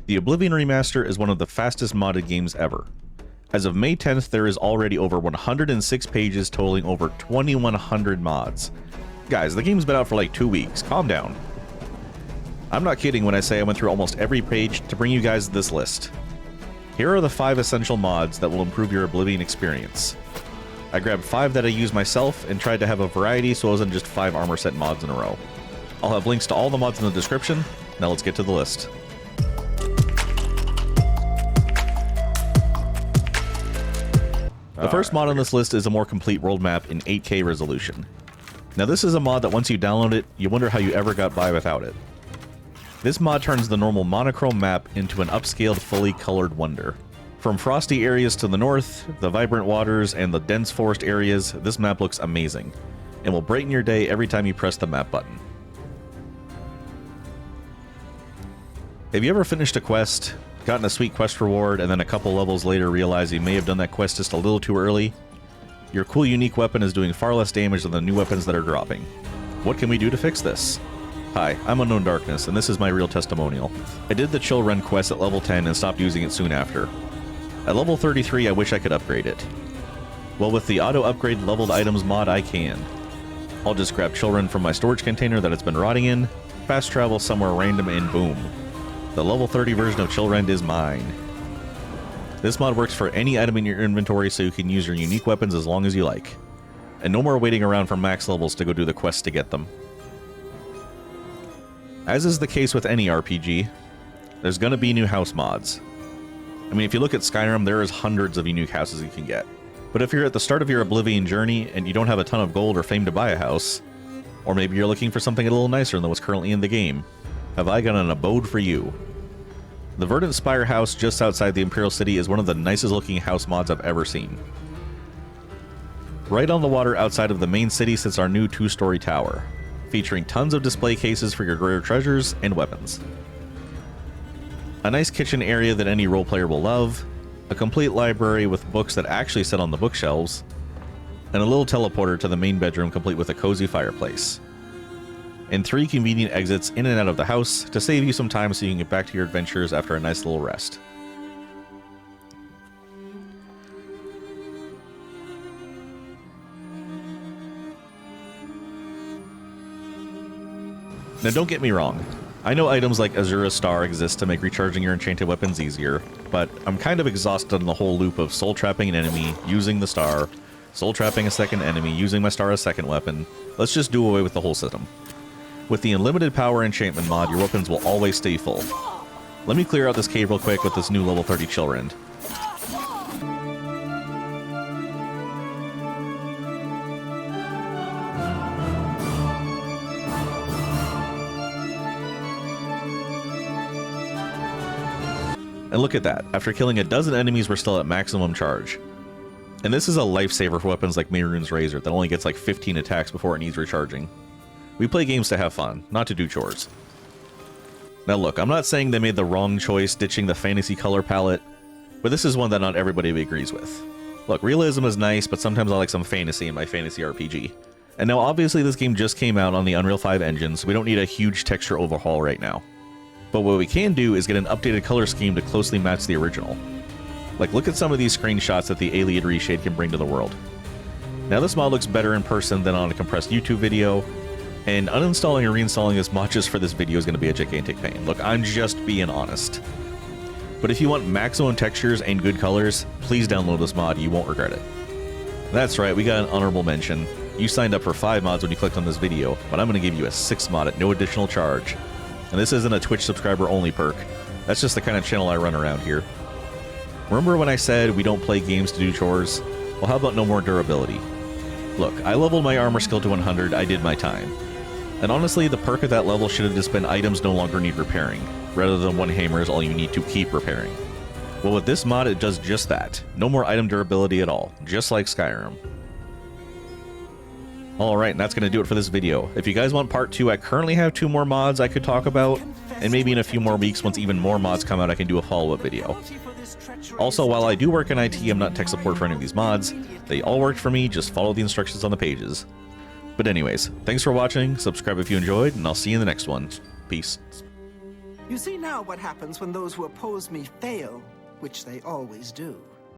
The Oblivion Remaster is one of the fastest modded games ever. As of May 10th, there is already over 106 pages totaling over 2,100 mods. Guys, the game's been out for like 2 weeks. Calm down. I'm not kidding when I say I went through almost every page to bring you guys this list. Here are the 5 essential mods that will improve your Oblivion experience. I grabbed 5 that I use myself and tried to have a variety so it wasn't just 5 armor set mods in a row. I'll have links to all the mods in the description. Now let's get to the list. The first mod on this list is a more complete world map in 8K resolution. Now this is a mod that once you download it, you wonder how you ever got by without it. This mod turns the normal monochrome map into an upscaled, fully colored wonder. From frosty areas to the north, the vibrant waters, and the dense forest areas, this map looks amazing, and will brighten your day every time you press the map button. Have you ever finished a quest, gotten a sweet quest reward, and then a couple levels later realized you may have done that quest just a little too early? Your cool unique weapon is doing far less damage than the new weapons that are dropping. What can we do to fix this? Hi, I'm Unknown Darkness, and this is my real testimonial. I did the Chill Run quest at level 10 and stopped using it soon after. At level 33, I wish I could upgrade it. Well, with the auto upgrade leveled items mod, I can. I'll just grab Chill Run from my storage container that it's been rotting in, fast travel somewhere random, and boom. The level 30 version of Chill Rend is mine. This mod works for any item in your inventory so you can use your unique weapons as long as you like. And no more waiting around for max levels to go do the quest to get them. As is the case with any RPG, there's gonna be new house mods. I mean, if you look at Skyrim, there is hundreds of unique houses you can get. But if you're at the start of your Oblivion journey and you don't have a ton of gold or fame to buy a house, or maybe you're looking for something a little nicer than what's currently in the game, have I got an abode for you. The Verdant Spire house just outside the Imperial City is one of the nicest looking house mods I've ever seen. Right on the water outside of the main city sits our new 2-story tower, featuring tons of display cases for your rare treasures and weapons. A nice kitchen area that any role player will love, a complete library with books that actually sit on the bookshelves, and a little teleporter to the main bedroom complete with a cozy fireplace. And 3 convenient exits in and out of the house to save you some time so you can get back to your adventures after a nice little rest. Now don't get me wrong, I know items like Azura's Star exist to make recharging your enchanted weapons easier, but I'm kind of exhausted on the whole loop of soul trapping an enemy, using the star, soul trapping a second enemy, using my star as second weapon. Let's just do away with the whole system. With the unlimited power enchantment mod, your weapons will always stay full. Let me clear out this cave real quick with this new level 30 Chill Rend. And look at that, after killing a dozen enemies we're still at maximum charge. And this is a lifesaver for weapons like Mehrunes Razor that only gets like 15 attacks before it needs recharging. We play games to have fun, not to do chores. Now look, I'm not saying they made the wrong choice ditching the fantasy color palette, but this is one that not everybody agrees with. Look, realism is nice, but sometimes I like some fantasy in my fantasy RPG. And now obviously this game just came out on the Unreal 5 engine, so we don't need a huge texture overhaul right now. But what we can do is get an updated color scheme to closely match the original. Like, look at some of these screenshots that the Aeylid Reshade can bring to the world. Now this mod looks better in person than on a compressed YouTube video, and uninstalling and reinstalling this mod just for this video is going to be a gigantic pain. Look, I'm just being honest. But if you want maximum textures and good colors, please download this mod, you won't regret it. That's right, we got an honorable mention. You signed up for 5 mods when you clicked on this video, but I'm going to give you a 6th mod at no additional charge. And this isn't a Twitch subscriber only perk, that's just the kind of channel I run around here. Remember when I said we don't play games to do chores? Well, how about no more durability? Look, I leveled my armor skill to 100, I did my time. And honestly, the perk at that level should have just been items no longer need repairing, rather than one hammer is all you need to keep repairing. Well, with this mod, it does just that. No more item durability at all, just like Skyrim. Alright, and that's going to do it for this video. If you guys want part 2, I currently have 2 more mods I could talk about, and maybe in a few more weeks, once even more mods come out, I can do a follow-up video. Also, while I do work in IT, I'm not tech support for any of these mods. They all worked for me, just follow the instructions on the pages. But anyways, thanks for watching, subscribe if you enjoyed, and I'll see you in the next one. Peace. You see now what happens when those who oppose me fail, which they always do.